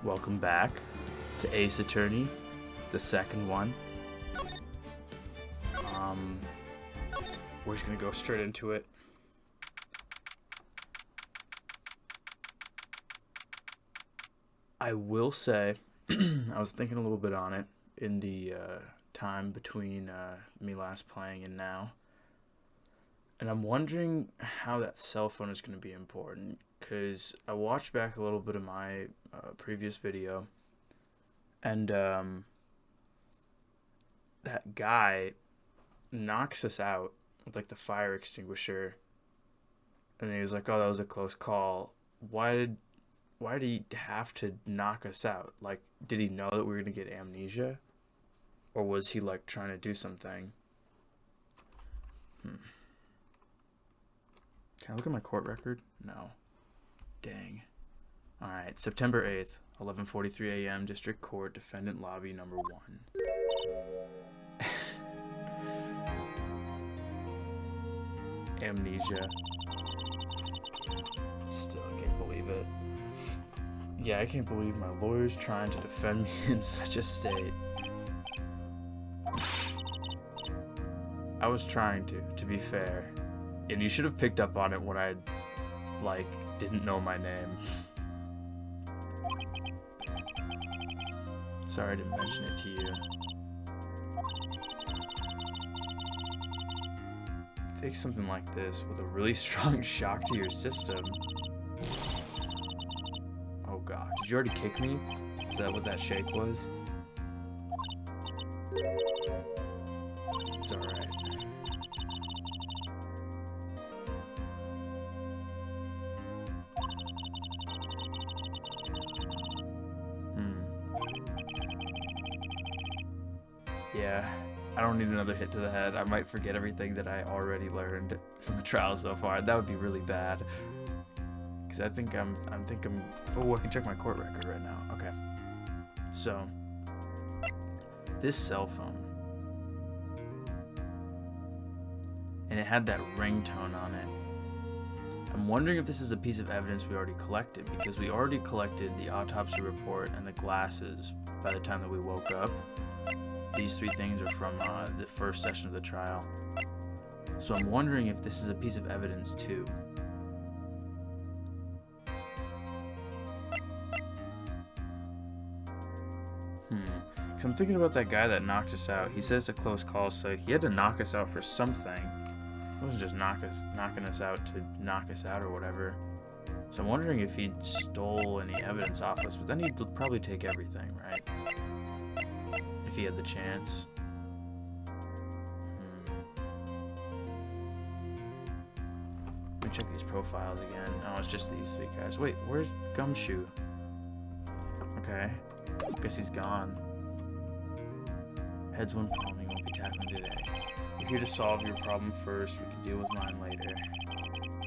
Welcome back to Ace Attorney, the second one. We're just gonna go straight into it. I will say, I was thinking a little bit on it in the time between me last playing and now. And I'm wondering how that cell phone is going to be important, because I watched back a little bit of my previous video, and that guy knocks us out with like the fire extinguisher, and he was like, "Oh, that was a close call." Why did he have to knock us out? Like, did he know that we were going to get amnesia? Or was he like trying to do something? Can I look at my court record? No. Dang. Alright, September 8th, 11:43 a.m., District Court, Defendant Lobby number 1. Amnesia. Still, I can't believe it. Yeah, I can't believe my lawyer's trying to defend me in such a state. I was trying to be fair. And you should have picked up on it when I, didn't know my name. Sorry I didn't mention it to you. Fix something like this with a really strong shock to your system. Oh god, did you already kick me? Is that what that shake was? It's alright. Yeah, I don't need another hit to the head. I might forget everything that I already learned from the trial so far. That would be really bad. Because I think I'm, oh, I can check my court record right now. Okay. So, this cell phone. And it had that ringtone on it. I'm wondering if this is a piece of evidence we already collected, because we already collected the autopsy report and the glasses by the time that we woke up. These 3 things are from the first session of the trial. So I'm wondering if this is a piece of evidence too. So I'm thinking about that guy that knocked us out. He says a close call, so he had to knock us out for something. It wasn't just knocking us out to knock us out or whatever. So I'm wondering if he stole any evidence off us, but then he'd probably take everything, right? If he had the chance. Let me check these profiles again. Oh, it's just these 3 guys. Wait, where's Gumshoe? Okay. Guess he's gone. Heads one problem you won't be tackling today. We're here to solve your problem first. We can deal with mine later.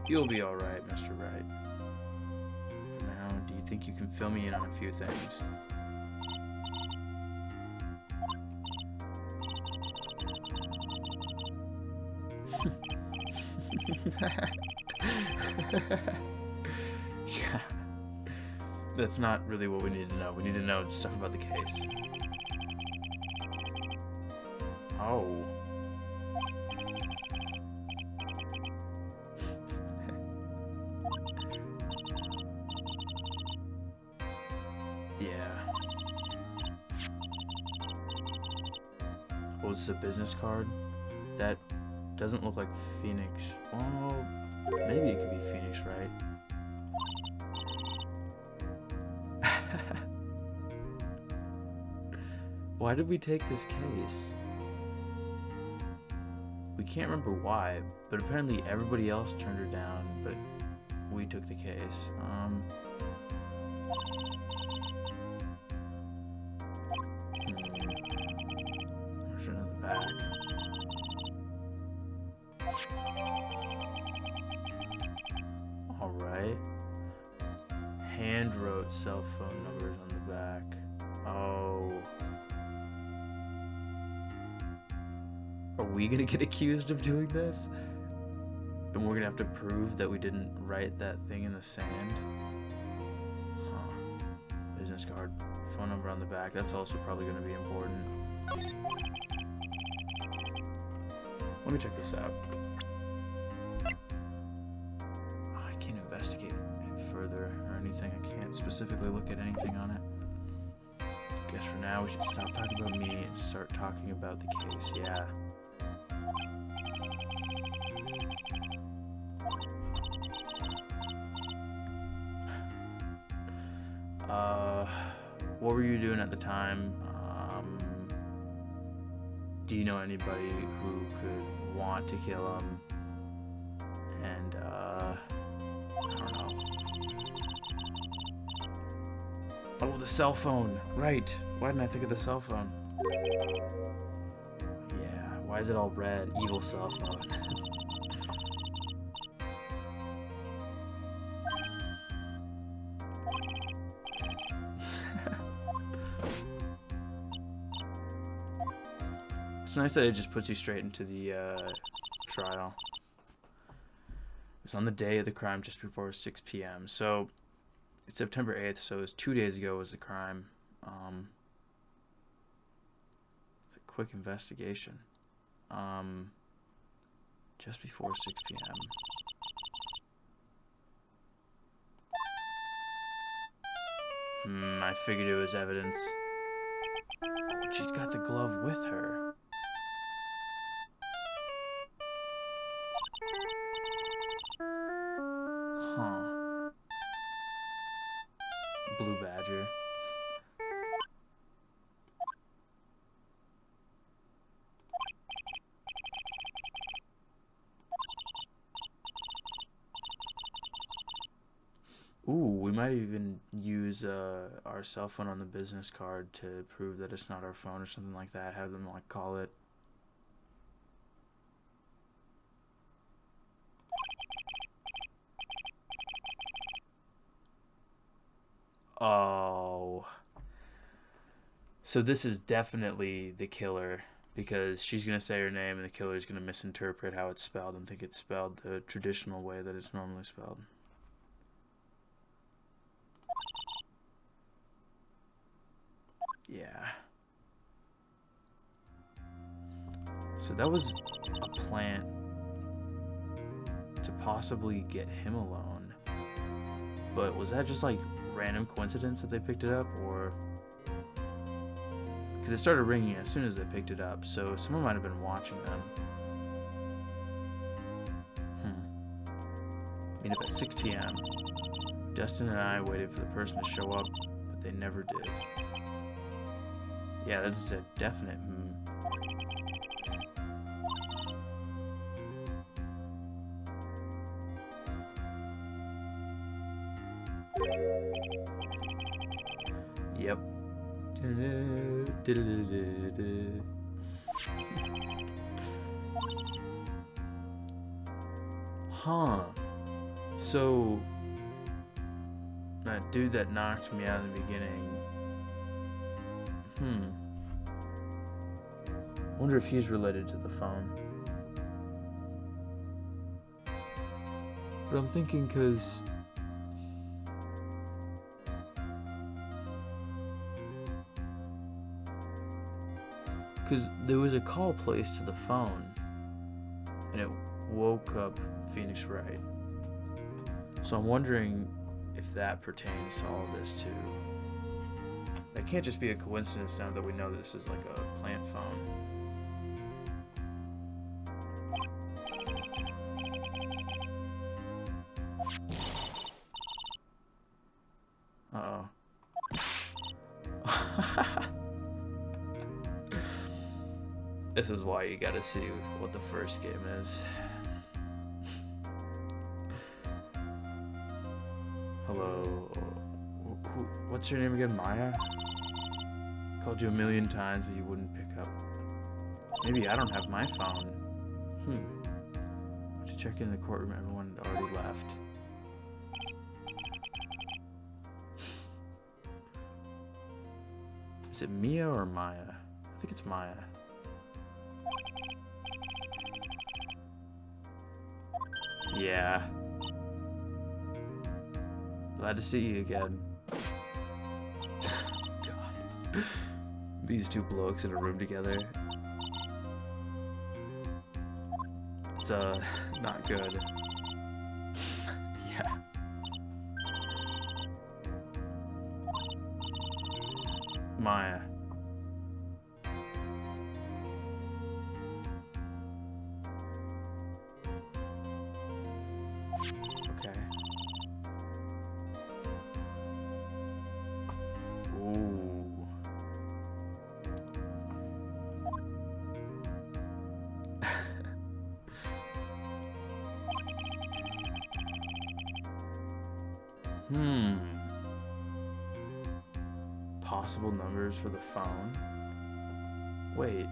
You'll be alright, Mr. Wright. For now, do you think you can fill me in on a few things? Yeah. That's not really what we need to know. We need to know stuff about the case. Oh. Yeah. Oh, is this a business card? That doesn't look like Phoenix. Oh, maybe it could be Phoenix, right? Why did we take this case? We can't remember why, but apparently everybody else turned her down, but we took the case. There's another back. Alright. Hand wrote cell phone numbers on the back. Oh. Are we gonna get accused of doing this? And we're gonna have to prove that we didn't write that thing in the sand? Huh. business card. Phone number on the back. That's also probably going to be important. Let me check this out. Oh, I can't investigate further or anything. I can't specifically look at anything on it. I guess for now we should stop talking about me and start talking about the case. Yeah. What were you doing at the time? Do you know anybody who could want to kill him? And, I don't know. Oh, the cell phone. Right. Why didn't I think of the cell phone? Yeah, why is it all red? Evil cell phone. It's nice that it just puts you straight into the trial. It was on the day of the crime, just before 6 p.m. So it's September 8th, so it was 2 days ago was the crime. It's a quick investigation. Just before 6 p.m. I figured it was evidence. Oh, she's got the glove with her. Huh. Blue Badger. Ooh, we might even use our cell phone on the business card to prove that it's not our phone or something like that. Have them like call it. Oh. So this is definitely the killer because she's going to say her name and the killer's going to misinterpret how it's spelled and think it's spelled the traditional way that it's normally spelled. Yeah. So that was a plant to possibly get him alone. But was that just like random coincidence that they picked it up, or because it started ringing as soon as they picked it up, so someone might have been watching them. Meet up at 6 p.m. Dustin and I waited for the person to show up, but they never did. Yeah, that's a definite Yep. Huh. So that dude that knocked me out in the beginning. Wonder if he's related to the phone. But I'm thinking because there was a call placed to the phone and it woke up Phoenix Wright. So I'm wondering if that pertains to all of this too. That can't just be a coincidence now that we know this is like a plant phone. Uh-oh. This is why you gotta see what the first game is. Hello. What's your name again? Maya? Called you a million times, but you wouldn't pick up. Maybe I don't have my phone. To check in the courtroom, everyone had already left. Is it Mia or Maya? I think it's Maya. Yeah. Glad to see you again. These two blokes in a room together. It's not good. Yeah. Maya. Okay. Ooh. Possible numbers for the phone? Wait.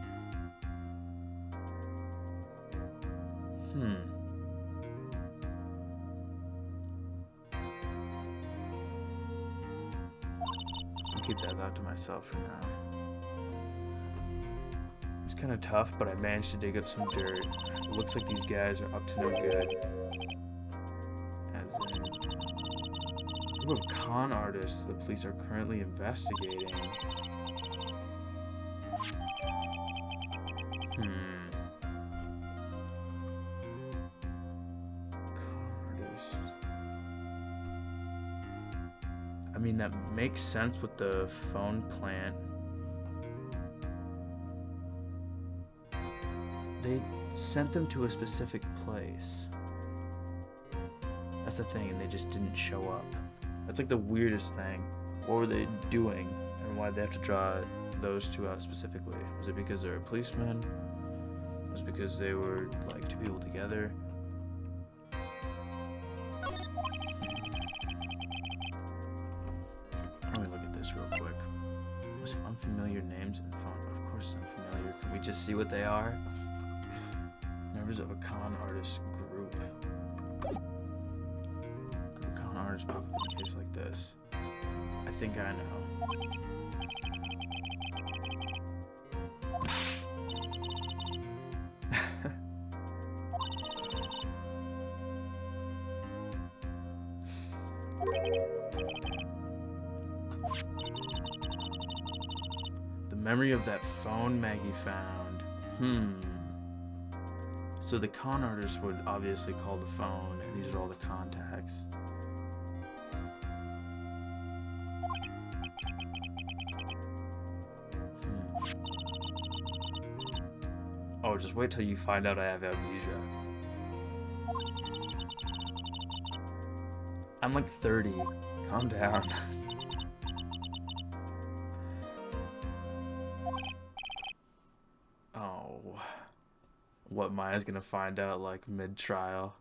I'll keep that thought to myself for now. It's kind of tough, but I managed to dig up some dirt. It looks like these guys are up to no good. As in, a group of con artists the police are currently investigating. I mean, that makes sense with the phone plant. They sent them to a specific place. That's the thing, and they just didn't show up. That's like the weirdest thing. What were they doing, and why'd they have to draw those two out specifically? Was it because they're policemen? Was it because they were like two people together? Let me look at this real quick. There's unfamiliar names and phone. Of course, unfamiliar. Can we just see what they are? Members of a con artist group. Group of con artists pop up in a case like this. I think I know. The memory of that phone Maggie found. So the con artist would obviously call the phone, and these are all the contacts. Oh, just wait till you find out I have amnesia. I'm like 30. Calm down. Oh. What Maya's gonna find out like mid-trial.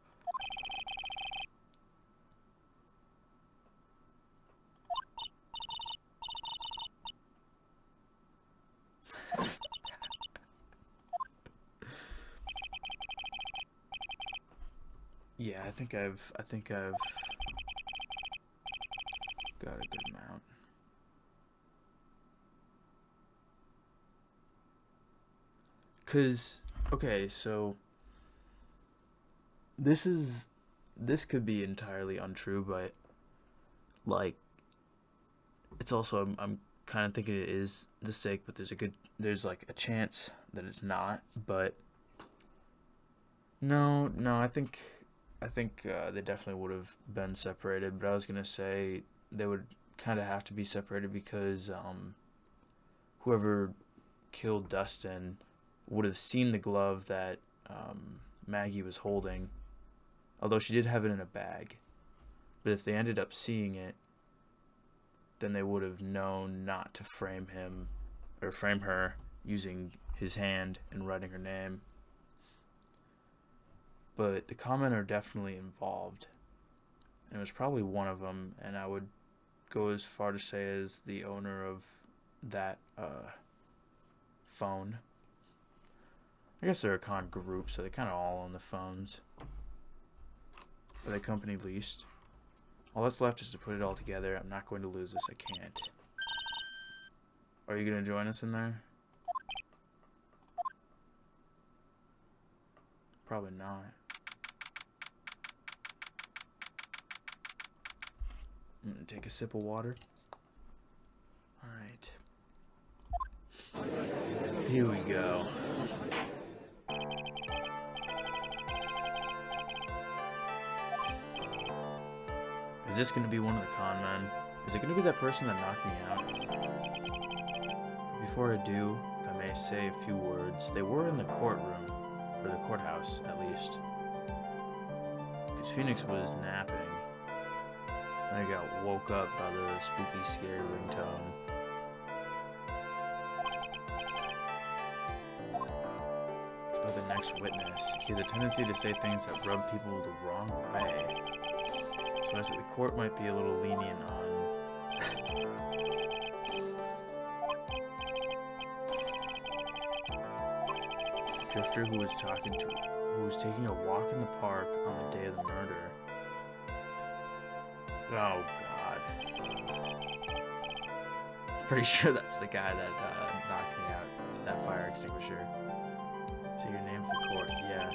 Yeah, I think I've got a good amount. Cause okay, so this could be entirely untrue, but like it's also I'm kind of thinking it is the sake, but there's like a chance that it's not. But no, I think they definitely would have been separated. But I was gonna say they would kind of have to be separated because whoever killed Dustin would have seen the glove that Maggie was holding, although she did have it in a bag. But if they ended up seeing it, then they would have known not to frame him or frame her using his hand and writing her name. But the commenter definitely involved, and it was probably one of them, and I would go as far to say as the owner of that phone. I guess they're a con group, so they're kind of all on the phones. But they company leased. All that's left is to put it all together. I'm not going to lose this. I can't. Are you going to join us in there? Probably not. I'm going to take a sip of water. Alright. Here we go. Is this gonna be one of the con men? Is it gonna be that person that knocked me out? But before I do, if I may say a few words, they were in the courtroom, or the courthouse at least. Because Phoenix was napping. Then I got woke up by the spooky, scary ringtone. It's about the next witness. He had a tendency to say things that rub people the wrong way. So I said the court might be a little lenient on Drifter who was taking a walk in the park on the day of the murder. Oh God. Pretty sure that's the guy that knocked me out. That fire extinguisher. Say your name for the court. Yeah.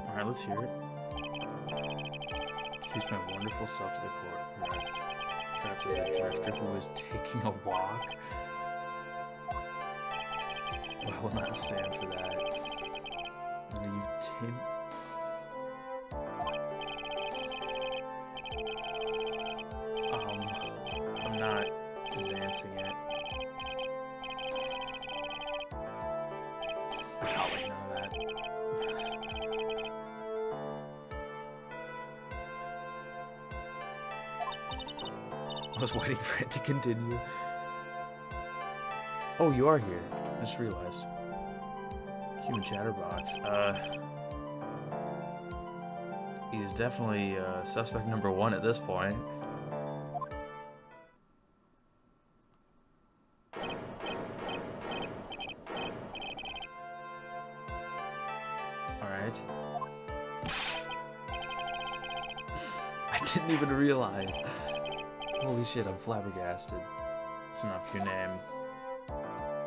Alright, let's hear it. Introduce my wonderful self to the court. Correct. Perhaps as a drifter who was taking a walk. Well, I will not stand for that. Leave Tim. I'm not advancing it. I got like none of that. I was waiting for it to continue. Oh, you are here. I just realized. Human Chatterbox. He's definitely suspect number 1 at this point. Alright. I didn't even realize. Holy shit, I'm flabbergasted. It's enough, your name.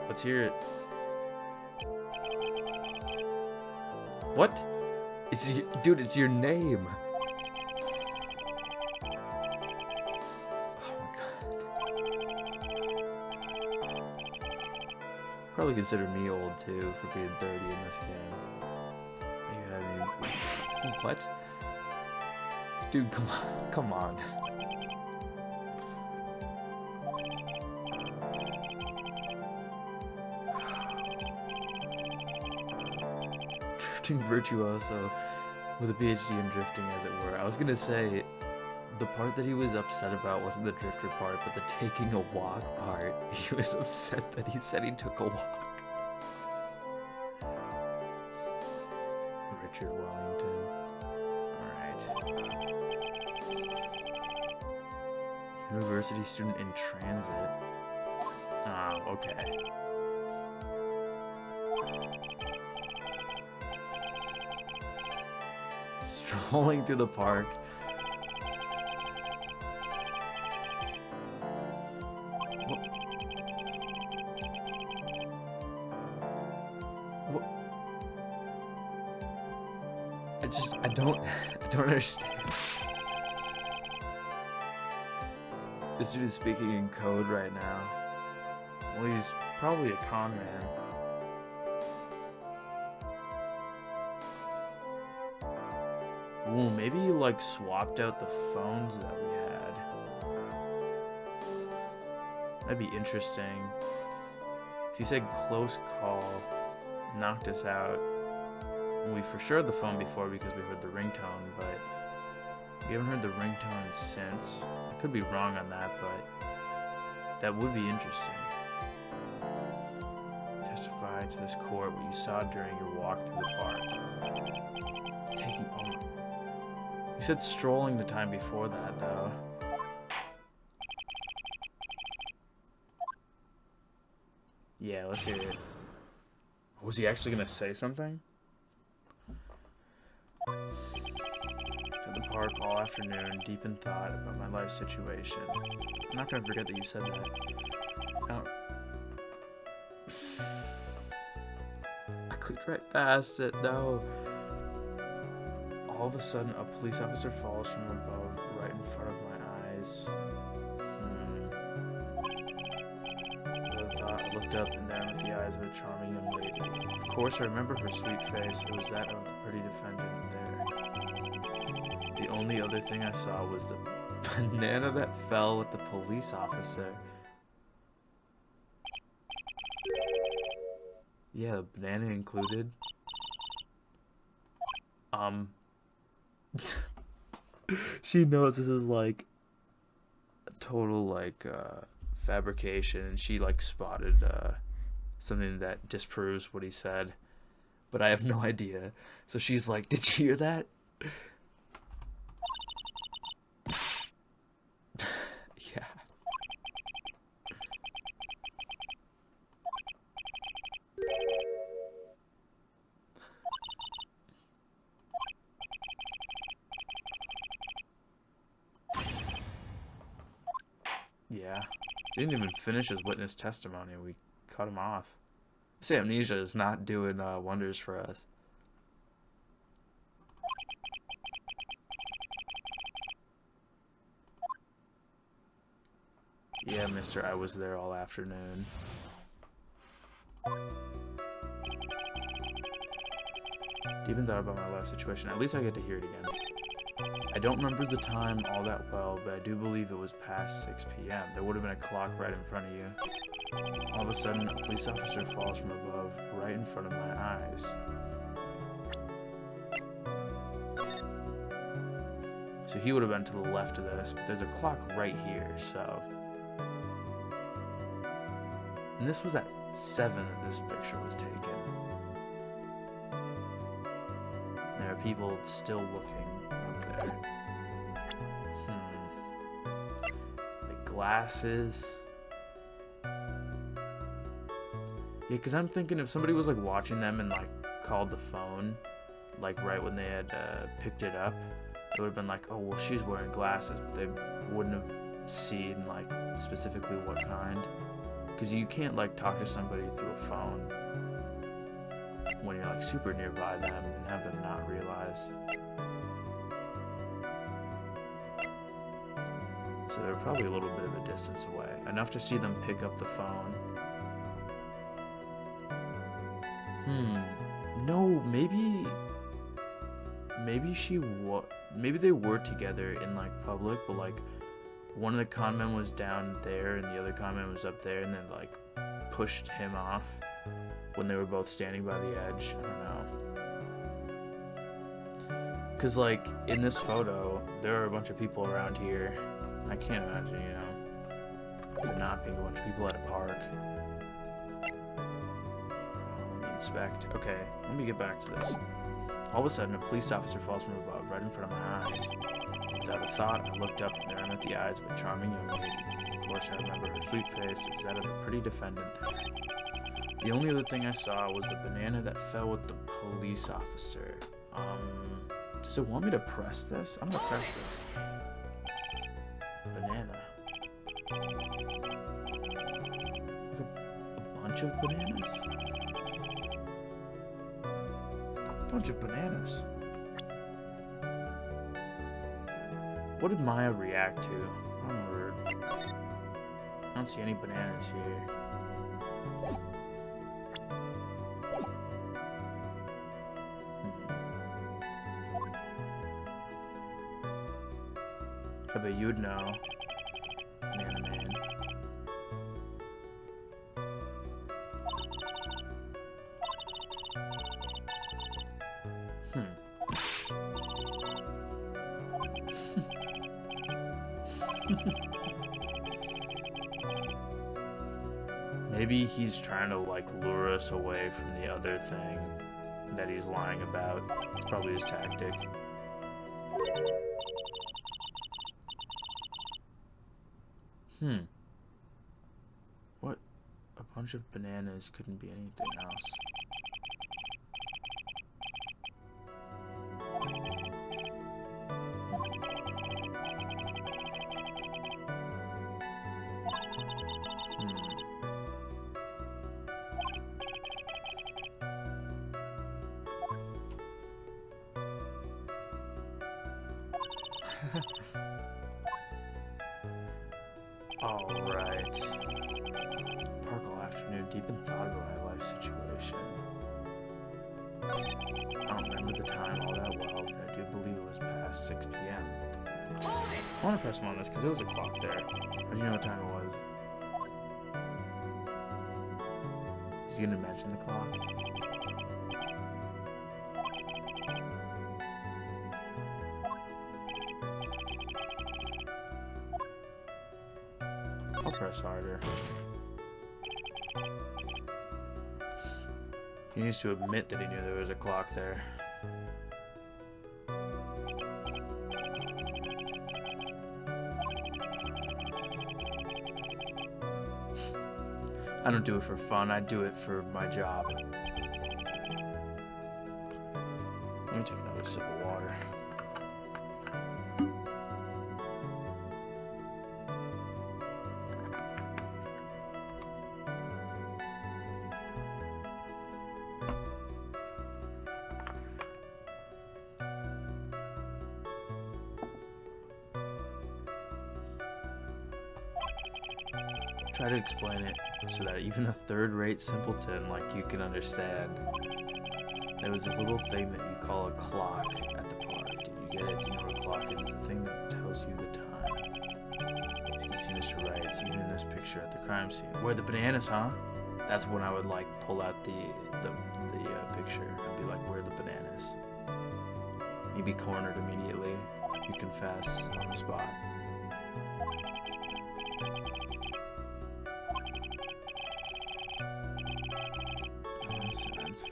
Let's hear it. What? Dude, it's your name. Oh my God. Probably consider me old too for being 30 in this game. What? Dude, come on. Virtuoso with a PhD in drifting, as it were. I was gonna say the part that he was upset about wasn't the drifter part, but the taking a walk part. He was upset that he said he took a walk. Richard Wellington. Alright. University student in transit. Oh, okay. Strolling through the park. What? I don't understand. This dude is speaking in code right now. Well, he's probably a con man. Ooh, maybe you like swapped out the phones that we had. That'd be interesting. He said close call, knocked us out. We for sure had the phone before because we heard the ringtone, but we haven't heard the ringtone since. I could be wrong on that, but that would be interesting. Testify to this court what you saw during your walk through the park. Taking on. He said strolling the time before that, though. Yeah, let's hear it. Was he actually gonna say something? At the park all afternoon, deep in thought about my life situation. I'm not gonna forget that you said that. Oh. I clicked right past it, no. All of a sudden, a police officer falls from above, right in front of my eyes. a thought. I looked up and down at the eyes of a charming young lady. Of course, I remember her sweet face. It was that of the pretty defendant there. The only other thing I saw was the banana that fell with the police officer. Yeah, the banana included. She knows this is like a total like fabrication, and she like spotted something that disproves what he said, but I have no idea. So she's like, "Did you hear that?" Yeah. Yeah. He didn't even finish his witness testimony. We cut him off. This amnesia is not doing wonders for us. Yeah, mister, I was there all afternoon. Deep in thought about my life situation. At least I get to hear it again. I don't remember the time all that well, but I do believe it was past 6 p.m. There would have been a clock right in front of you. All of a sudden, a police officer falls from above, right in front of my eyes. So he would have been to the left of this, but there's a clock right here, so... And this was at 7 that this picture was taken. There are people still looking up there. The glasses. Yeah, because I'm thinking if somebody was like watching them and like called the phone, like right when they had picked it up, it would have been like, oh, well, she's wearing glasses, but they wouldn't have seen like specifically what kind. Because you can't like talk to somebody through a phone when you're like super nearby them and have them not realize. So they're probably a little bit of a distance away. Enough to see them pick up the phone. No, maybe maybe they were together in like public, but like one of the conmen was down there and the other conman was up there, and then like pushed him off when they were both standing by the edge. I don't know. Because like in this photo, there are a bunch of people around here. I can't imagine, you know, there not being a bunch of people at a park. Let me inspect. Okay, let me get back to this. All of a sudden, a police officer falls from above, right in front of my eyes. Without a thought, I looked up and there I met the eyes of a charming young lady. Of course, I remember her sweet face. It was that of the pretty defendant. The only other thing I saw was the banana that fell with the police officer. Does it want me to press this? I'm gonna press this. Banana. Like a bunch of bananas? A bunch of bananas. What did Maya react to? I don't see any bananas here. I bet you'd know. Banana Man. Maybe he's trying to like lure us away from the other thing that he's lying about. It's probably his tactic. What? A bunch of bananas couldn't be anything else. Alright. park all afternoon, deep in thought about my life situation. I don't remember the time all that well, but I do believe it was past 6 p.m. I want to press him on this because there was a clock there. How do you know what time it was? Is he going to mention the clock? I'll press harder. He needs to admit that he knew there was a clock there. I don't do it for fun, I do it for my job. Let me take another sip of water. Try to explain it so that even a third-rate simpleton like you can understand. There was this little thing that you call a clock at the park. Did you get it? Do you know what a clock is? It's the thing that tells you the time. As you can see, Mr. Wright, it's even in this picture at the crime scene. Where are the bananas, huh? That's when I would like pull out the picture and be like, where are the bananas? He'd be cornered immediately. He'd confess on the spot.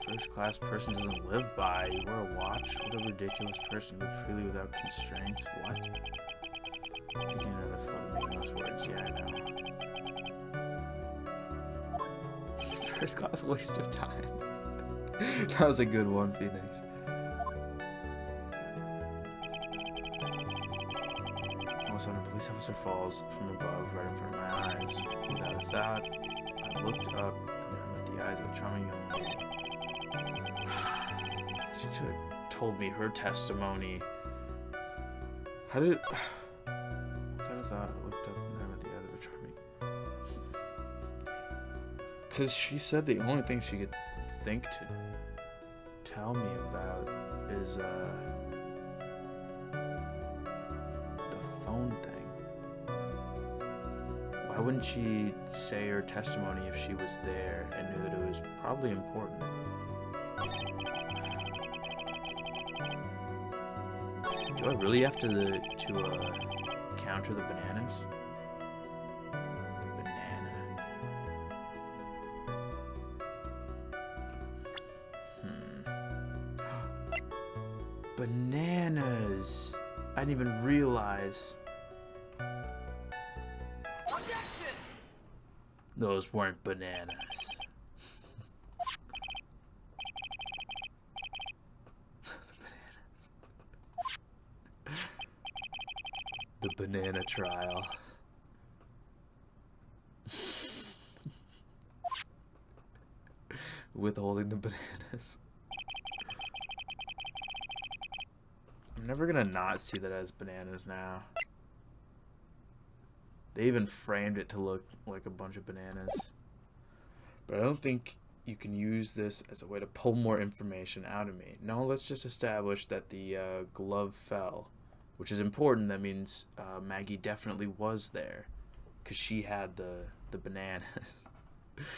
First-class person doesn't live by. You wear a watch? What a ridiculous person. Live freely without constraints. What? You can another flood making those words. Yeah, I know. First-class waste of time. That was a good one, Phoenix. All of a sudden, a police officer falls from above right in front of my eyes. Without a thought, I looked up and I met the eyes of a charming young lady. She told me her testimony. How did it... I kind of thought I looked up and then at the other charming. Because she said the only thing she could think to tell me about is the phone thing. Why wouldn't she say her testimony if she was there and knew that it was probably important? Do I really have to counter the bananas? Banana. Bananas. I didn't even realize. Those weren't bananas. The banana trial. Withholding the bananas. I'm never gonna not see that as bananas now. They even framed it to look like a bunch of bananas. But I don't think you can use this as a way to pull more information out of me. No, let's just establish that the glove fell. Which is important. That means Maggie definitely was there, because she had the bananas.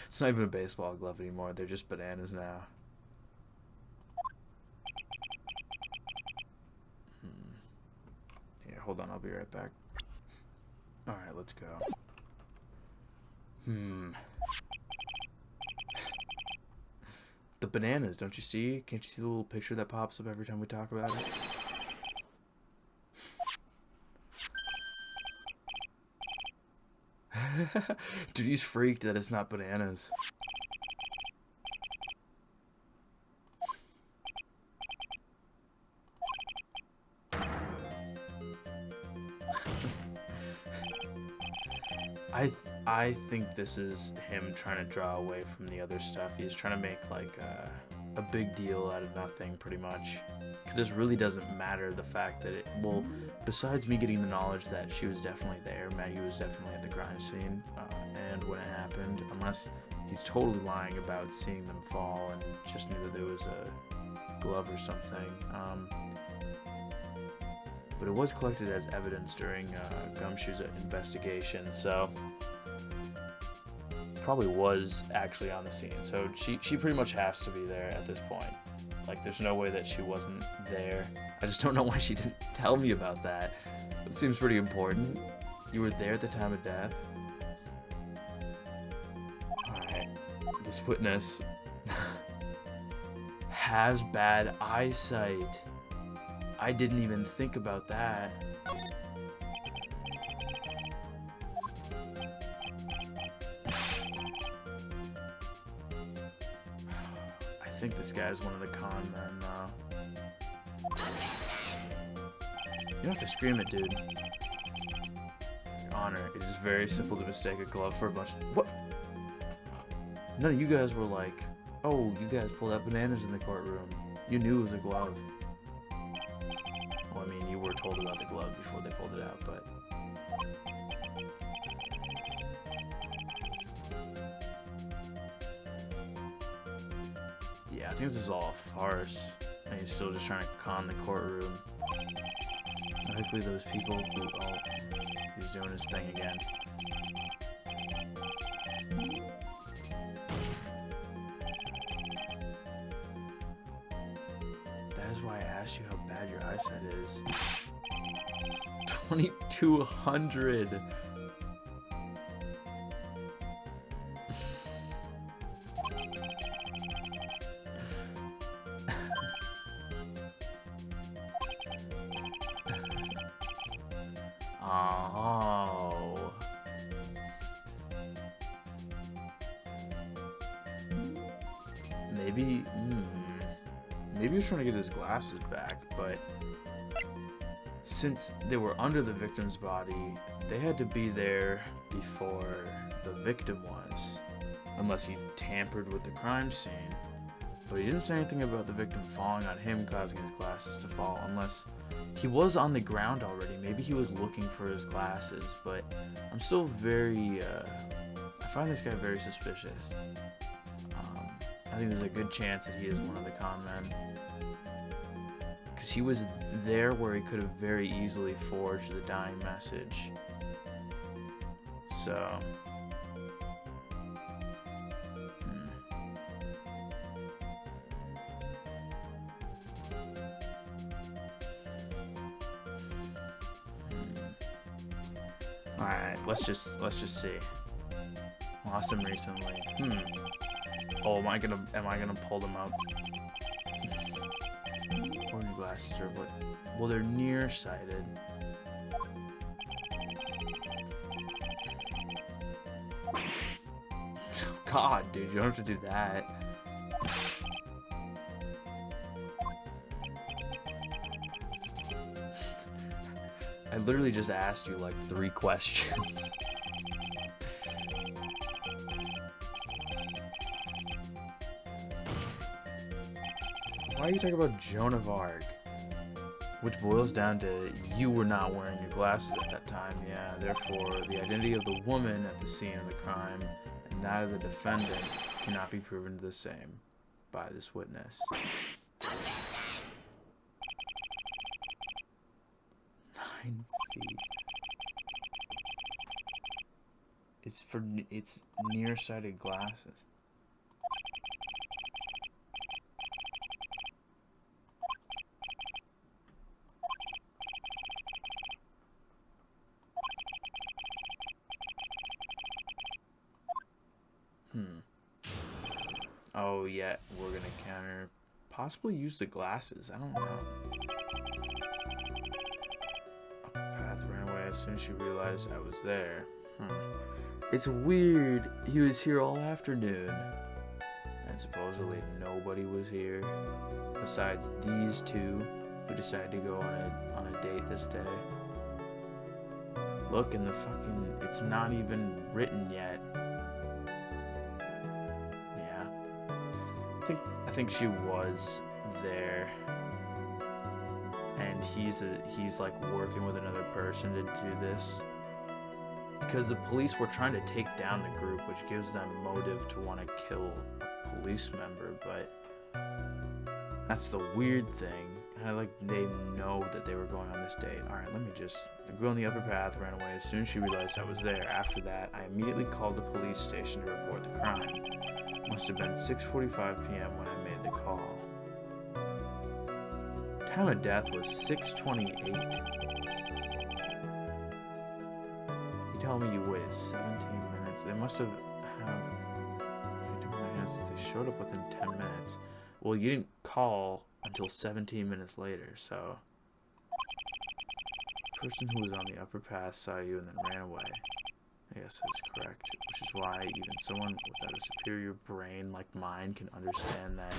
It's not even a baseball glove anymore. They're just bananas now. Here, hold on. I'll be right back. All right, let's go. The bananas. Don't you see? Can't you see the little picture that pops up every time we talk about it? Dude, he's freaked that it's not bananas. I think this is him trying to draw away from the other stuff. He's trying to make like a big deal out of nothing, pretty much. Because this really doesn't matter, the fact that well, besides me getting the knowledge that she was definitely there, Maggie was definitely at the crime scene, and when it happened, unless he's totally lying about seeing them fall and just knew that there was a glove or something. But it was collected as evidence during Gumshoe's investigation, so probably was actually on the scene. So she pretty much has to be there at this point. Like, there's no way that she wasn't there. I just don't know why she didn't tell me about that. It seems pretty important. You were there at the time of death. Alright. This witness has bad eyesight. I didn't even think about that. I think this guy's one of the con men, though. You don't have to scream it, dude. Your Honor, it is very simple to mistake a glove for a bunch of... What? None of you guys were like, oh, you guys pulled out bananas in the courtroom. You knew it was a glove. Well, I mean, you were told about the glove before they pulled it out, but... Yeah, I think this is all a farce, and he's still just trying to con the courtroom. Hopefully those people who... Oh, he's doing his thing again. That is why I asked you how bad your eyesight is. 2200! Oh. Maybe, maybe he was trying to get his glasses back, but since they were under the victim's body, they had to be there before the victim was, unless he tampered with the crime scene. But he didn't say anything about the victim falling on him, causing his glasses to fall, unless he was on the ground already. Maybe he was looking for his glasses, but I'm still very, I find this guy very suspicious. I think there's a good chance that he is one of the con men. Because he was there where he could have very easily forged the dying message. So... Alright, let's just see. Lost him recently. Oh, am I gonna pull them up? Or new glasses or what? Well, they're nearsighted. God, dude, you don't have to do that. I literally just asked you like 3 questions. Why are you talking about Joan of Arc? Which boils down to you were not wearing your glasses at that time, yeah. Therefore, the identity of the woman at the scene of the crime and that of the defendant cannot be proven the same by this witness. 9 feet. It's nearsighted glasses. Oh yeah, we're gonna counter. Possibly use the glasses. I don't know. Path ran away as soon as she realized I was there. It's weird. He was here all afternoon. And supposedly nobody was here. Besides these two who decided to go on a date this day. Look, in the fucking... It's not even written yet. I I think she was there, and he's like working with another person to do this. Because the police were trying to take down the group, which gives them motive to want to kill a police member, but that's the weird thing. They know that they were going on this date. Alright, the girl in the upper path ran away as soon as she realized I was there. After that, I immediately called the police station to report the crime. It must have been 6:45 p.m. when I made the call. Time of death was 6:28. You tell me you waited 17 minutes. They must have they showed up within 10 minutes. Well, you didn't call until 17 minutes later, so the person who was on the upper path saw you and then ran away. I guess that's correct, which is why even someone without a superior brain like mine can understand that.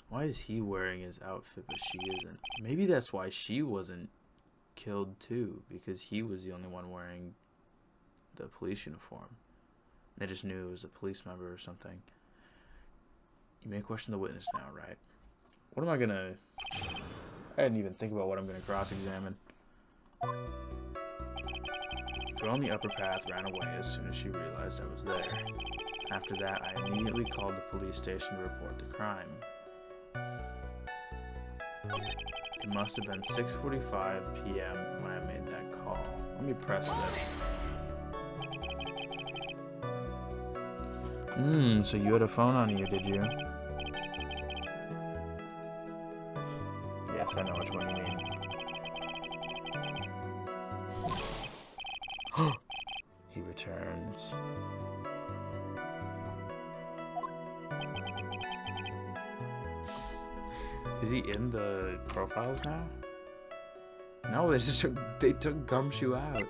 Why is he wearing his outfit but she isn't? Maybe that's why she wasn't killed too, because he was the only one wearing the police uniform. They just knew it was a police member or something. You may question the witness now, right? What am I gonna... I didn't even think about what I'm gonna cross-examine. Girl on the upper path ran away as soon as she realized I was there. After that, I immediately called the police station to report the crime. It must have been 6:45 p.m. when I made that call. Let me press this. So you had a phone on you, did you? Yes, I know which one you mean. He returns. Is he in the profiles now? No, they took Gumshoe out.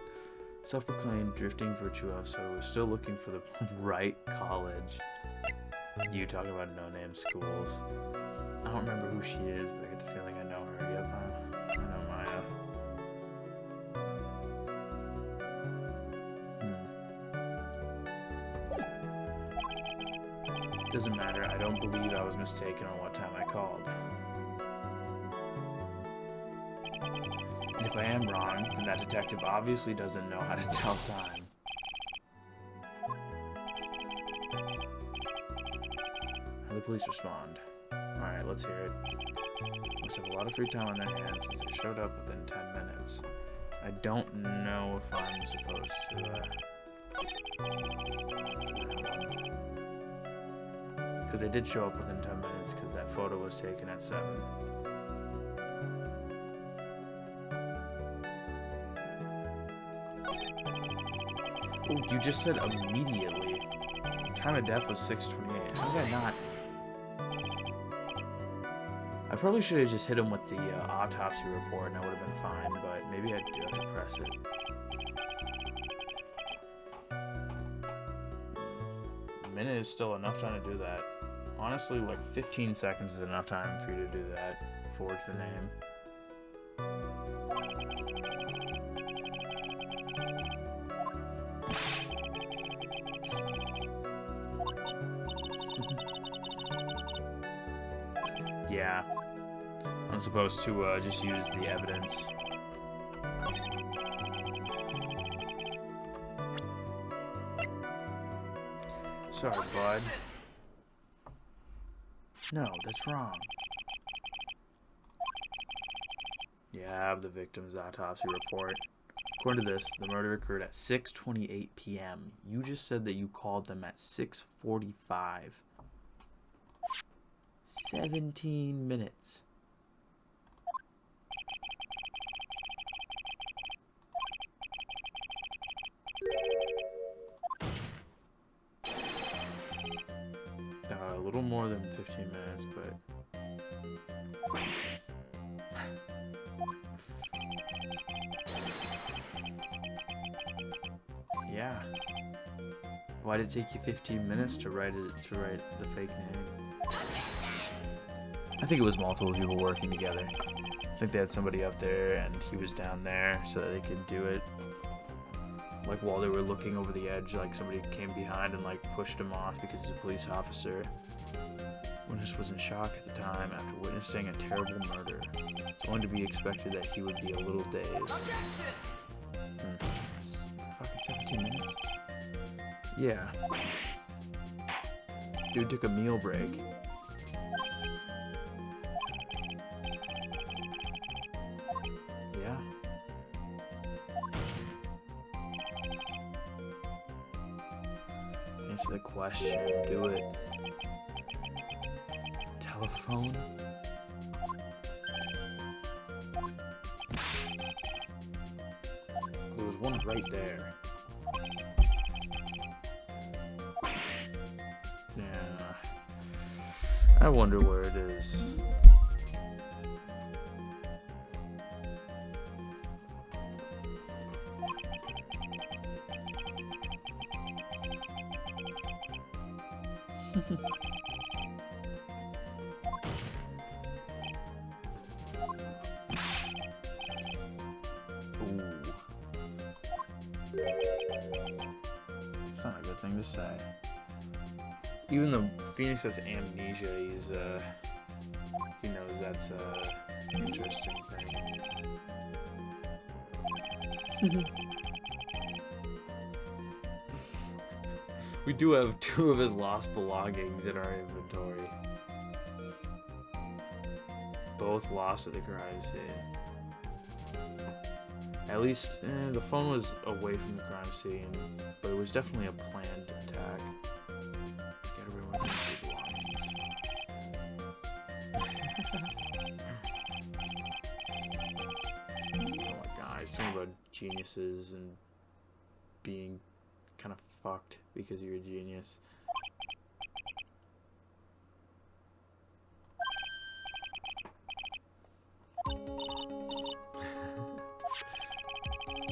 Self-proclaimed drifting virtuoso was still looking for the right college. You talking about no-name schools. I don't remember who she is, but I get the feeling I know her. Yep, I know Maya. Doesn't matter, I don't believe I was mistaken on what time I called. And if I am wrong, then that detective obviously doesn't know how to tell time. How the police respond. Alright, let's hear it. Must have a lot of free time on their hands since they showed up within 10 minutes. I don't know if I'm supposed to, because they did show up within 10 minutes because that photo was taken at 7. Oh, you just said immediately. Time of death was 6:28. How did I not? I probably should have just hit him with the autopsy report and I would have been fine, but maybe I do have to press it. A minute is still enough time to do that. Honestly, like 15 seconds is enough time for you to do that. Forge the name. Yeah. I'm supposed to just use the evidence. Sorry, bud. No, that's wrong. Yeah, I have the victim's autopsy report. According to this, the murder occurred at 6:28 p.m. You just said that you called them at 6:45. 17 minutes. A little more than 15 minutes, but... yeah. Why did it take you 15 minutes to write the fake name? I think it was multiple people working together. I think they had somebody up there and he was down there so that they could do it. like while they were looking over the edge, like somebody came behind and like pushed him off because he's a police officer. Witness was in shock at the time after witnessing a terrible murder. It's only to be expected that he would be a little dazed. Fucking 17 minutes? Yeah. Dude took a meal break. Yeah. Answer the question. Do it. Telephone? There was one right there. Yeah. I wonder where it is. Ooh. It's not a good thing to say. Even though Phoenix has amnesia, he knows that's a interesting thing. We do have 2 of his lost belongings in our inventory. Both lost at the crime scene. At least, the phone was away from the crime scene, but it was definitely a planned attack. Get everyone his belongings. Oh my god, it's something about geniuses and being kind of fucked because you're a genius.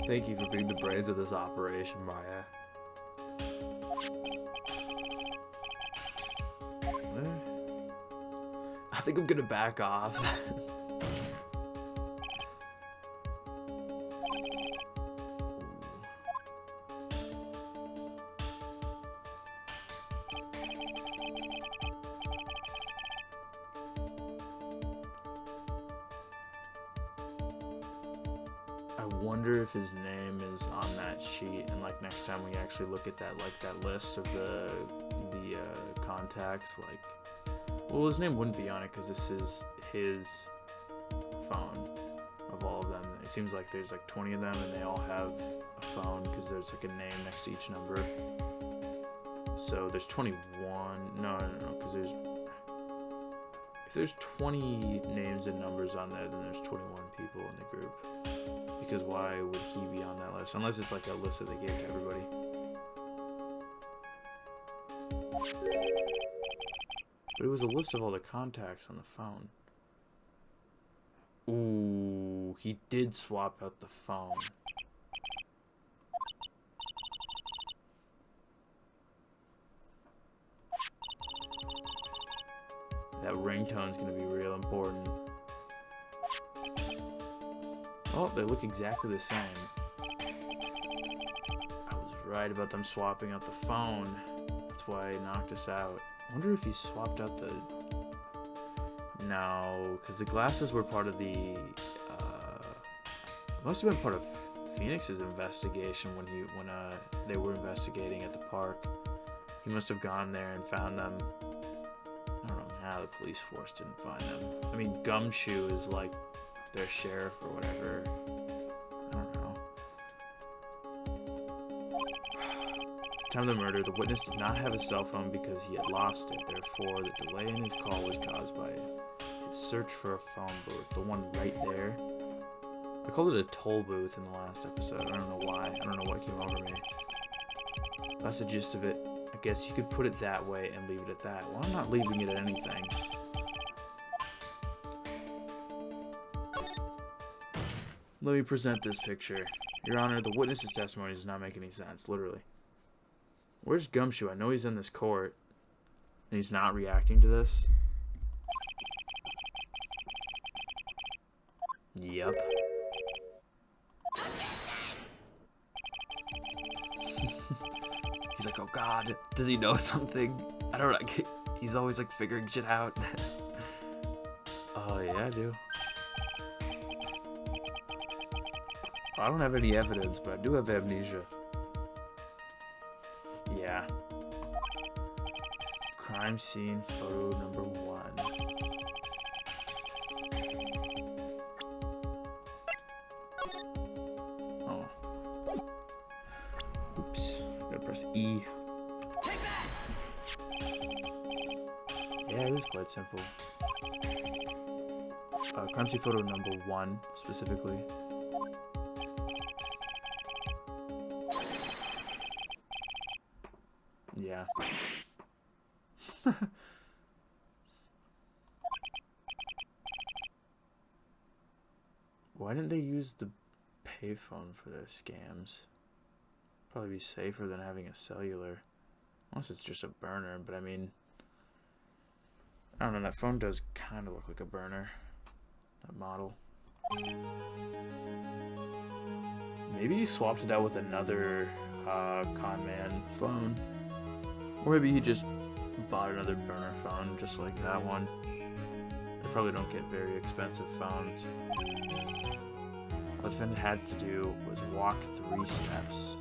Thank you for being the brains of this operation, Maya. I think I'm gonna back off. I wonder if his name is on that sheet, and like next time we actually look at that, like that list of the contacts, like, well, his name wouldn't be on it because this is his phone of all of them. It seems like there's like 20 of them, and they all have a phone because there's like a name next to each number. So there's 21. No, because if there's 20 names and numbers on there, then there's 21 people in the group. Because why would he be on that list? Unless it's like a list that they gave to everybody. But it was a list of all the contacts on the phone. Ooh, he did swap out the phone. That ringtone's gonna be real important. Oh, they look exactly the same. I was right about them swapping out the phone. That's why it knocked us out. I wonder if he swapped out the... No, because the glasses were part of the... must have been part of Phoenix's investigation when they were investigating at the park. He must have gone there and found them. I don't know how the police force didn't find them. I mean, Gumshoe is like their sheriff or whatever. I don't know. Time of the murder, the witness did not have a cell phone because he had lost it. Therefore, the delay in his call was caused by his search for a phone booth. The one right there. I called it a toll booth in the last episode. I don't know why. I don't know what came over me. That's the gist of it. I guess you could put it that way and leave it at that. Well, I'm not leaving it at anything. Let me present this picture. Your Honor, the witness's testimony does not make any sense, literally. Where's Gumshoe? I know he's in this court, and he's not reacting to this. Yep. He's like, oh god, does he know something? I don't know. He's always like figuring shit out. Oh, yeah, I do. I don't have any evidence, but I do have amnesia. Yeah. Crime scene photo number 1. Oh. Oops. Gotta press E. Yeah, it is quite simple. Crime scene photo number 1, specifically. Yeah. Why didn't they use the payphone for their scams? Probably be safer than having a cellular. Unless it's just a burner, but I mean... I don't know, that phone does kind of look like a burner. That model. Maybe he swapped it out with another con man phone. Or maybe he just bought another burner phone just like that one. They probably don't get very expensive phones. What the defendant had to do was walk 3 steps.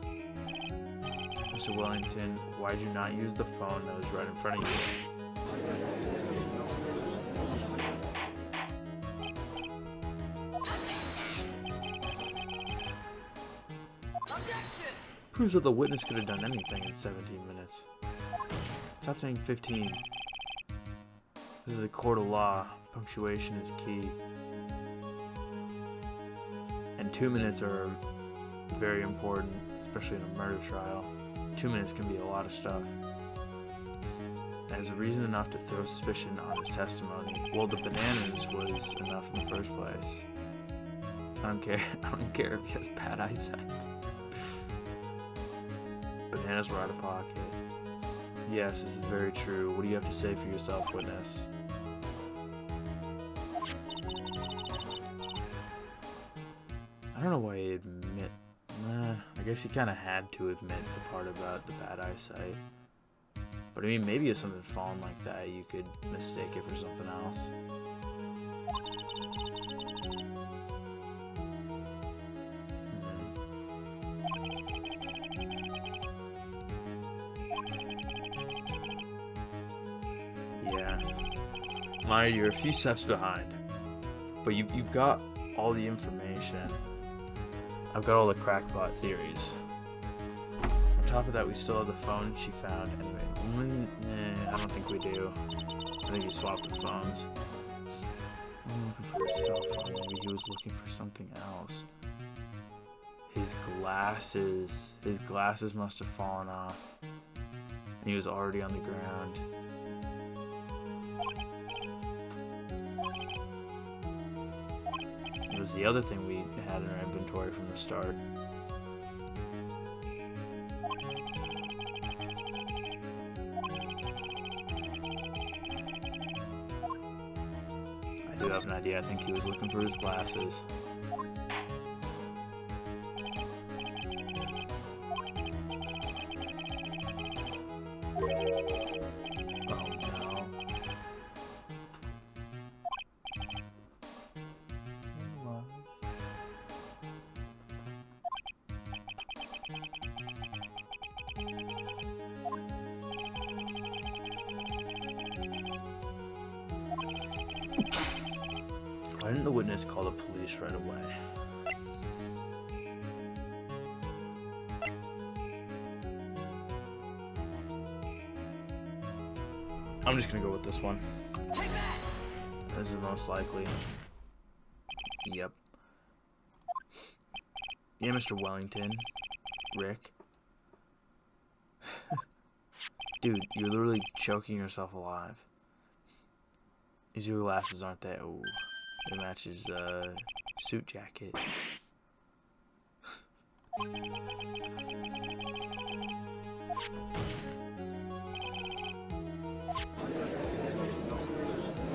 Mr. Wellington, why did you not use the phone that was right in front of you? Proves that the witness could have done anything in 17 minutes. Stop saying 15. This is a court of law. Punctuation is key. And 2 minutes are very important, especially in a murder trial. 2 minutes can be a lot of stuff. That is a reason enough to throw suspicion on his testimony. Well, the bananas was enough in the first place. I don't care if he has bad eyesight. Bananas were out of pocket. Yes, this is very true. What do you have to say for yourself, witness? I don't know why he admit... I guess he kind of had to admit the part about the bad eyesight. But I mean, maybe if something fallen like that, you could mistake it for something else. Yeah. Maya, you're a few steps behind. But you've got all the information. I've got all the crackpot theories. On top of that, we still have the phone she found. Anyway, I don't think we do. I think he swapped the phones. I'm looking for his cell phone. Maybe he was looking for something else. His glasses must have fallen off. And he was already on the ground. It was the other thing we had in our inventory from the start. I do have an idea. I think he was looking for his glasses. Why didn't the witness call the police right away? I'm just gonna go with this one. This is the most likely. Yep. Yeah, Mr. Wellington. Rick. Dude, you're literally choking yourself alive. These are your glasses, aren't they? Oh, they match his suit jacket.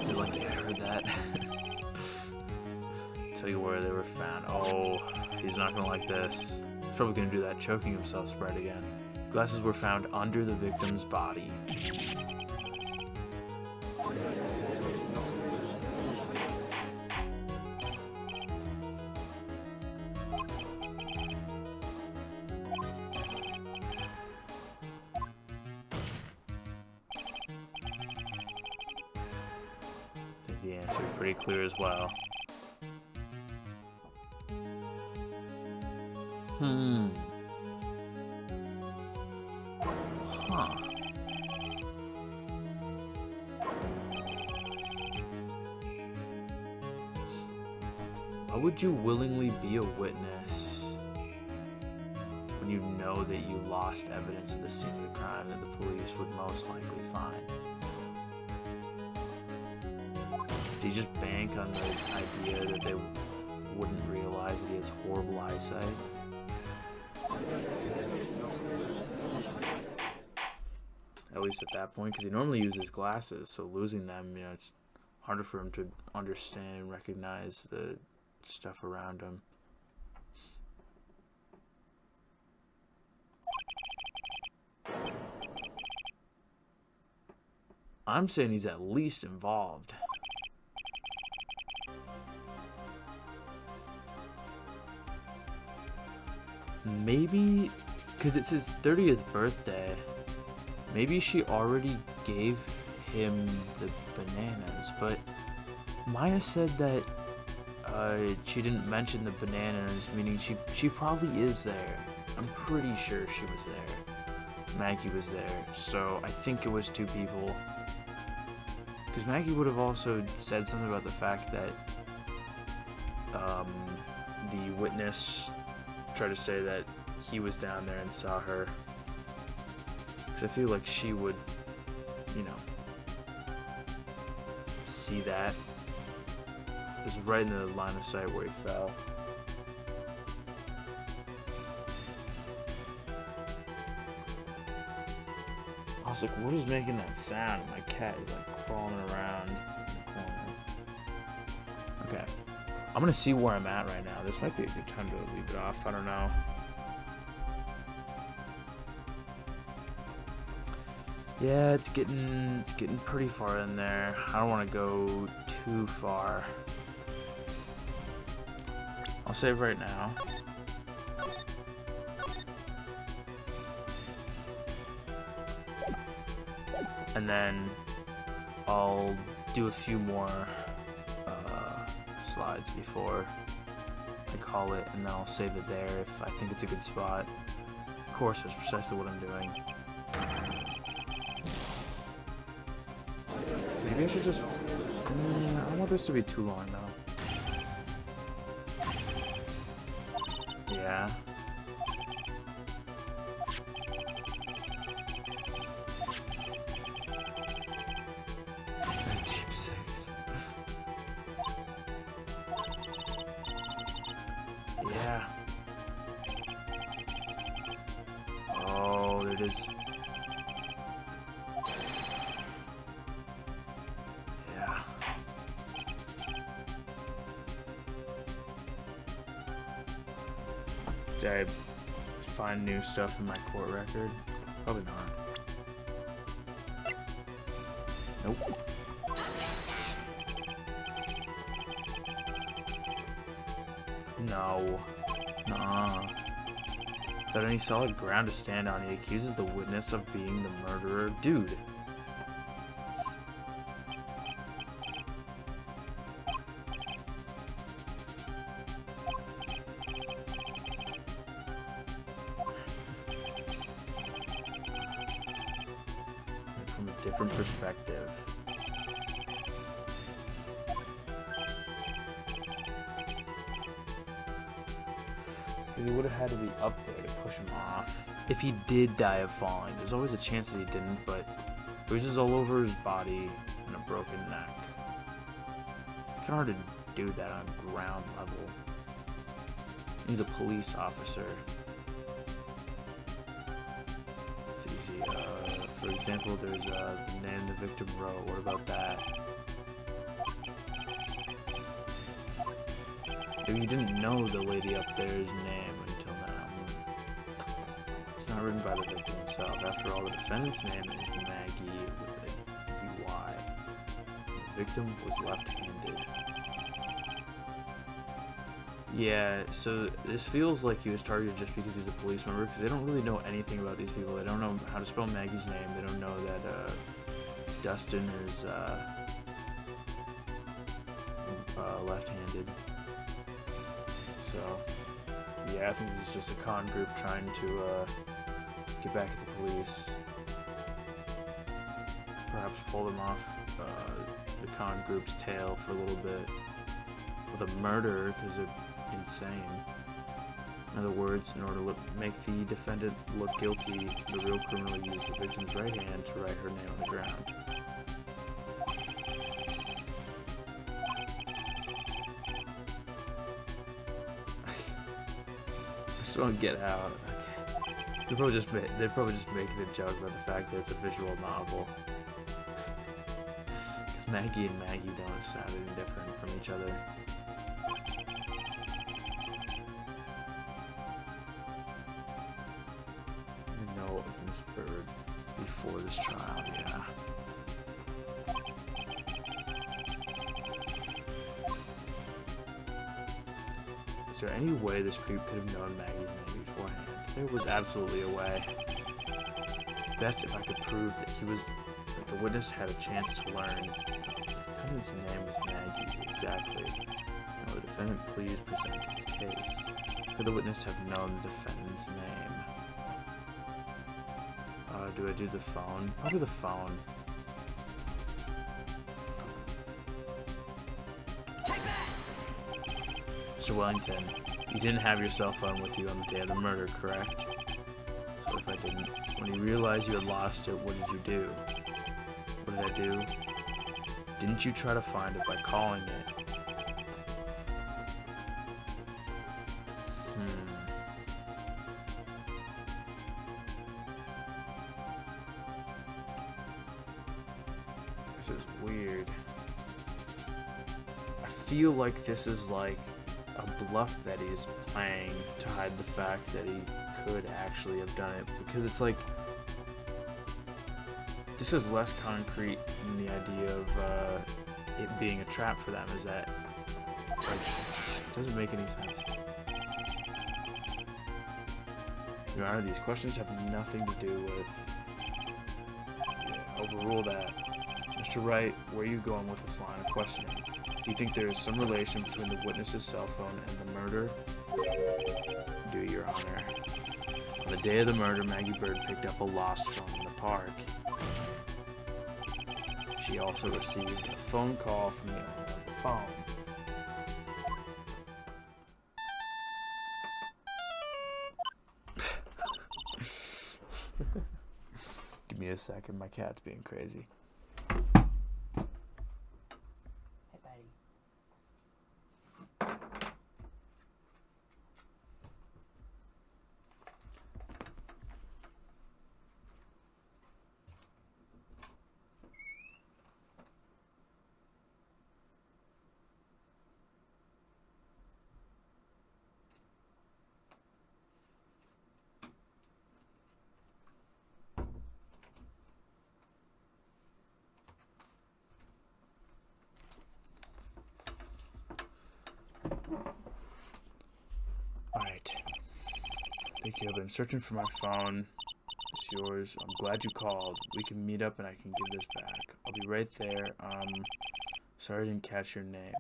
You're lucky I heard that. Tell you where they were found. Oh, he's not gonna like this. He's probably gonna do that choking himself spread again. Glasses were found under the victim's body. I think the answer is pretty clear as well. Huh. Why would you willingly be a witness when you know that you lost evidence at the scene of the crime that the police would most likely find? Do you just bank on the idea that they wouldn't realize that he has horrible eyesight? At least at that point, because he normally uses glasses, so losing them, you know, it's harder for him to understand and recognize the stuff around him. I'm saying he's at least involved. Maybe, because it's his 30th birthday, maybe she already gave him the bananas, but Maya said that she didn't mention the bananas, meaning she probably is there. I'm pretty sure she was there. Maggie was there, so I think it was two people. Because Maggie would have also said something about the fact that the witness tried to say that he was down there and saw her. Because I feel like she would, you know, see that. It was right in the line of sight where he fell. I was like, what is making that sound? My cat is like crawling around in the corner. Okay. I'm gonna see where I'm at right now. This might be a good time to leave it off. I don't know. Yeah, it's getting pretty far in there. I don't want to go too far. I'll save right now. And then I'll do a few more slides before I call it, and then I'll save it there if I think it's a good spot. Of course, that's precisely what I'm doing. Maybe I should just... I don't want this to be too long, though. Yeah. Deep six. Yeah. Oh, there it is. Yeah. Did I find new stuff in my court record? Probably not. Nope. No. Nuh-uh. Without any solid ground to stand on, he accuses the witness of being the murderer. Dude. From a different perspective. He would have had to be up there to push him off. If he did die of falling, there's always a chance that he didn't, but bruises all over his body and a broken neck. It's kind of hard to do that on ground level. He's a police officer. It's easy. For example, there's the name the victim wrote. What about that? Maybe you didn't know the lady up there's name until now. It's not written by the victim himself. After all, the defendant's name is Maggie with a Y. The victim was left-handed. Yeah, so this feels like he was targeted just because he's a police member, because they don't really know anything about these people. They don't know how to spell Maggie's name. They don't know that Dustin is left-handed. So, yeah, I think this is just a con group trying to get back at the police. Perhaps pull them off the con group's tail for a little bit with a murder, because they're insane. In other words, in order to make the defendant look guilty, the real criminal used the victim's right hand to write her name on the ground. I just don't get out. They're probably just making a joke about the fact that it's a visual novel. Because Maggie and Maggie don't sound any different from each other. I know of Miss Bird before this trial, yeah. Is there any way this creep could have known Maggie's name beforehand? There was absolutely a way. Best if I could prove that the witness had a chance to learn. The defendant's name was Maggie, exactly. Will the defendant please present his case? Could the witness have known the defendant's name? Do I do the phone? Probably the phone. Mr. Wellington, you didn't have your cell phone with you on the day of the murder, correct? So if I didn't, when you realized you had lost it, what did you do? What did I do? Didn't you try to find it by calling it? This is weird. I feel like this is like a bluff that he's playing to hide the fact that he could actually have done it, because it's like this is less concrete than the idea of it being a trap for them. Is that like, it doesn't make any sense. Your Honor, these questions have nothing to do with. Yeah, overrule that. Mr. Wright, where are you going with this line of questioning? Do you think there is some relation between the witness's cell phone and the murder? Do, Your Honor. On the day of the murder, Maggie Bird picked up a lost phone in the park. She also received a phone call from the owner of the phone. Give me a second, my cat's being crazy. Alright. Thank you. I've been searching for my phone. It's yours. I'm glad you called. We can meet up and I can give this back. I'll be right there. Sorry I didn't catch your name.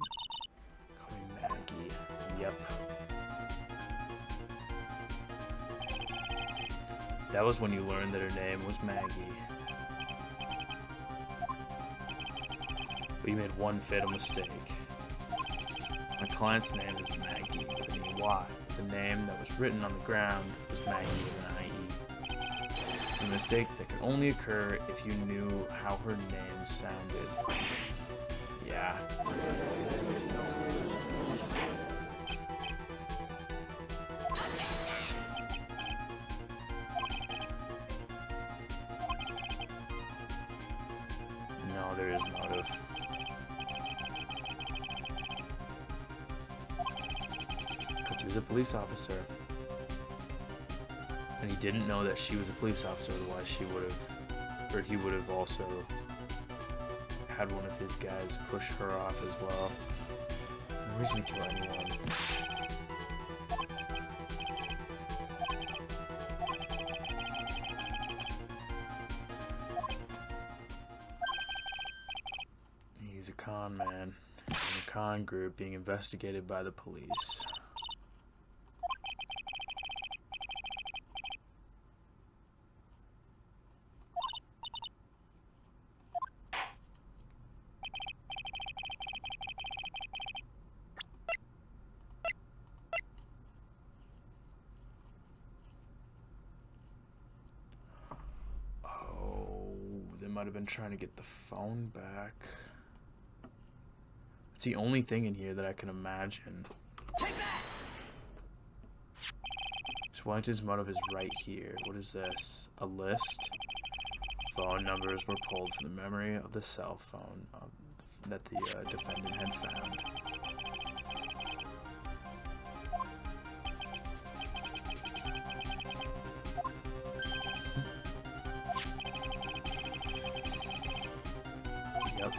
Call me Maggie. Yep. That was when you learned that her name was Maggie. But you made one fatal mistake. My client's name is Maggie with an E-Y. The name that was written on the ground was Maggie with an I-E. It's a mistake that could only occur if you knew how her name sounded. Yeah. No, there is motive. He was a police officer. And he didn't know that she was a police officer, otherwise she would have, or he would have also had one of his guys push her off as well. No reason to kill anyone. He's a con man in a con group being investigated by the police. Might have been trying to get the phone back. It's the only thing in here that I can imagine. So Wellington's motive is right here. What is this? A list? Phone numbers were pulled from the memory of the cell phone that the defendant had found. Yep.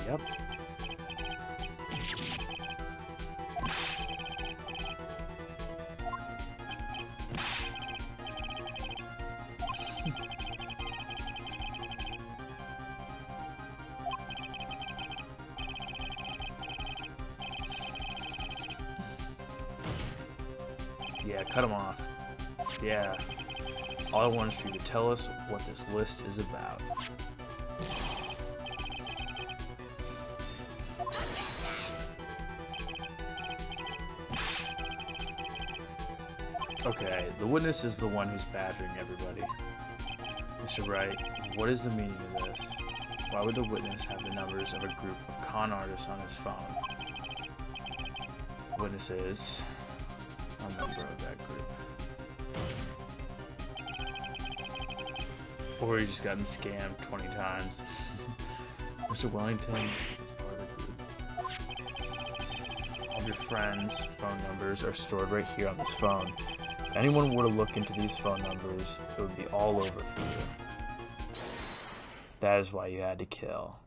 Yep. Yeah, cut him off. Yeah. All I want is for you to tell us what this list is about. Okay, the witness is the one who's badgering everybody. Mr. Wright, what is the meaning of this? Why would the witness have the numbers of a group of con artists on his phone? Witness is a member of that group. Or he's just gotten scammed 20 times. Mr. Wellington is part of the group. All of your friends' phone numbers are stored right here on this phone. If anyone were to look into these phone numbers, it would be all over for you. That is why you had to kill.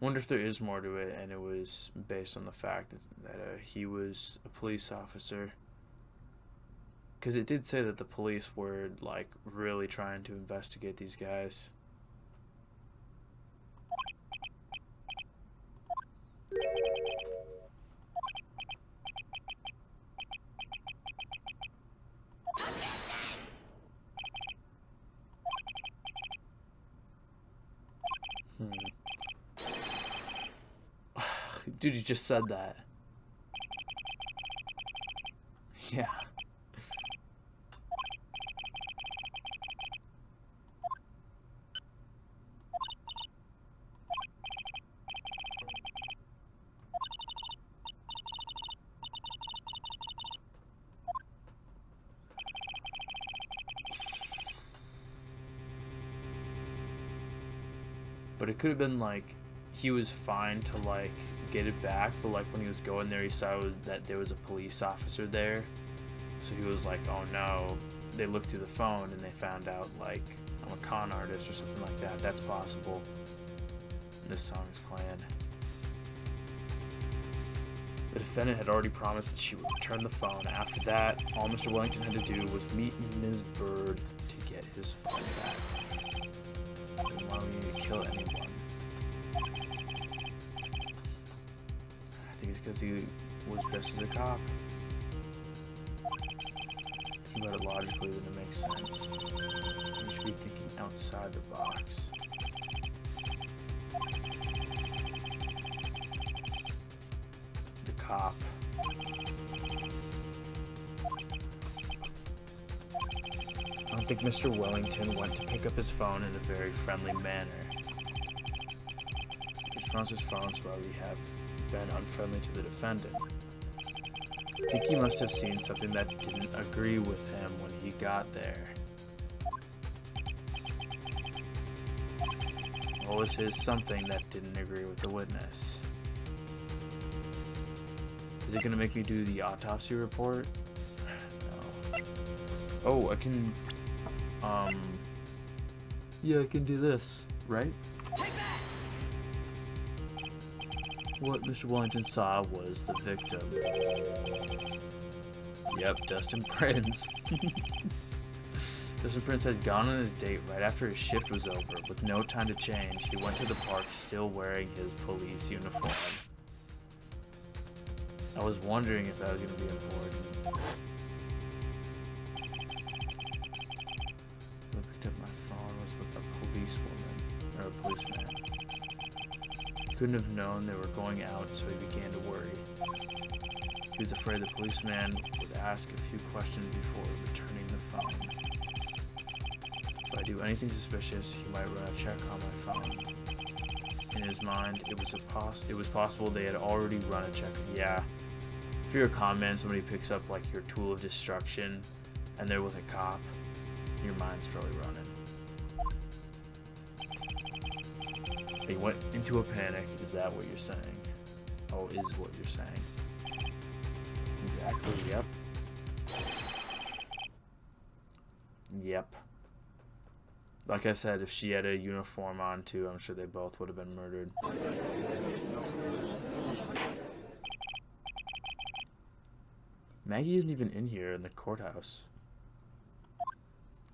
Wonder if there is more to it, and it was based on the fact that he was a police officer. Because it did say that the police were, like, really trying to investigate these guys. Dude, you just said that. Yeah. But it could have been like he was fine to like get it back, but like when he was going there he saw that there was a police officer there, so he was like, oh no. They looked through the phone and they found out like I'm a con artist or something like that. That's possible. And this song is playing. The defendant had already promised that she would return the phone. After that, all Mr. Wellington had to do was meet Ms. Bird to get his phone back. He didn't want me to kill anyone. I think it's because he was dressed as a cop. Think about it logically, then it makes sense. You should be thinking outside the box. The cop. I don't think Mr. Wellington went to pick up his phone in a very friendly manner. He responds his phone, so we have been unfriendly to the defendant. I think he must have seen something that didn't agree with him when he got there. What was his something that didn't agree with the witness? Is it gonna make me do the autopsy report? No. Oh, I can, yeah, I can do this, right? What Mr. Wellington saw was the victim. Yep, Dustin Prince. Dustin Prince had gone on his date right after his shift was over. With no time to change, he went to the park still wearing his police uniform. I was wondering if that was going to be important. I picked up my phone, was with a policewoman, or a policeman. He couldn't have known they were going out, so he began to worry. He was afraid the policeman would ask a few questions before returning the phone. If I do anything suspicious, he might run a check on my phone. In his mind, it was possible they had already run a check. Yeah. If you're a con man, somebody picks up like your tool of destruction, and they're with a cop, your mind's probably running. He went into a panic. Is that what you're saying? Oh, is what you're saying. Exactly, yep. Yep. Like I said, if she had a uniform on too, I'm sure they both would have been murdered. Maggie isn't even in here in the courthouse.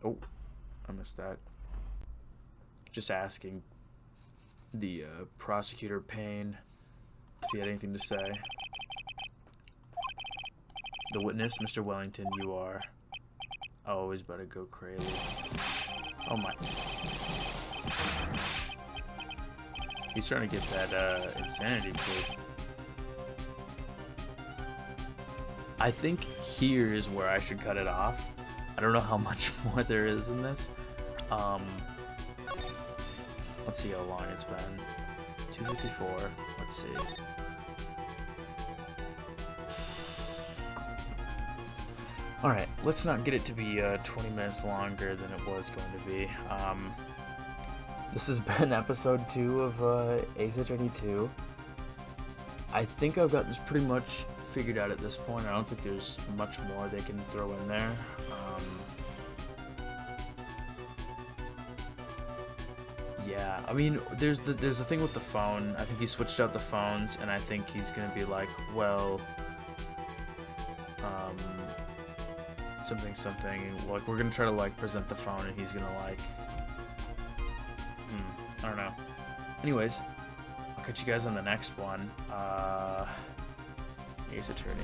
Oh, I missed that. Just asking the prosecutor Payne if he had anything to say. The witness, Mr. Wellington, you are always about to go crazy. Oh my. He's trying to get that insanity plea. I think here is where I should cut it off. I don't know how much more there is in this. Let's see how long it's been. 2:54. Let's see. Alright, let's not get it to be 20 minutes longer than it was going to be. This has been episode 2 of Ace Attorney 2. I think I've got this pretty much figured out at this point. I don't think there's much more they can throw in there. Yeah, I mean, there's the thing with the phone. I think he switched out the phones, and I think he's gonna be like, well, something. Like, we're gonna try to like present the phone, and he's gonna like, I don't know. Anyways, I'll catch you guys on the next one. Ace Attorney.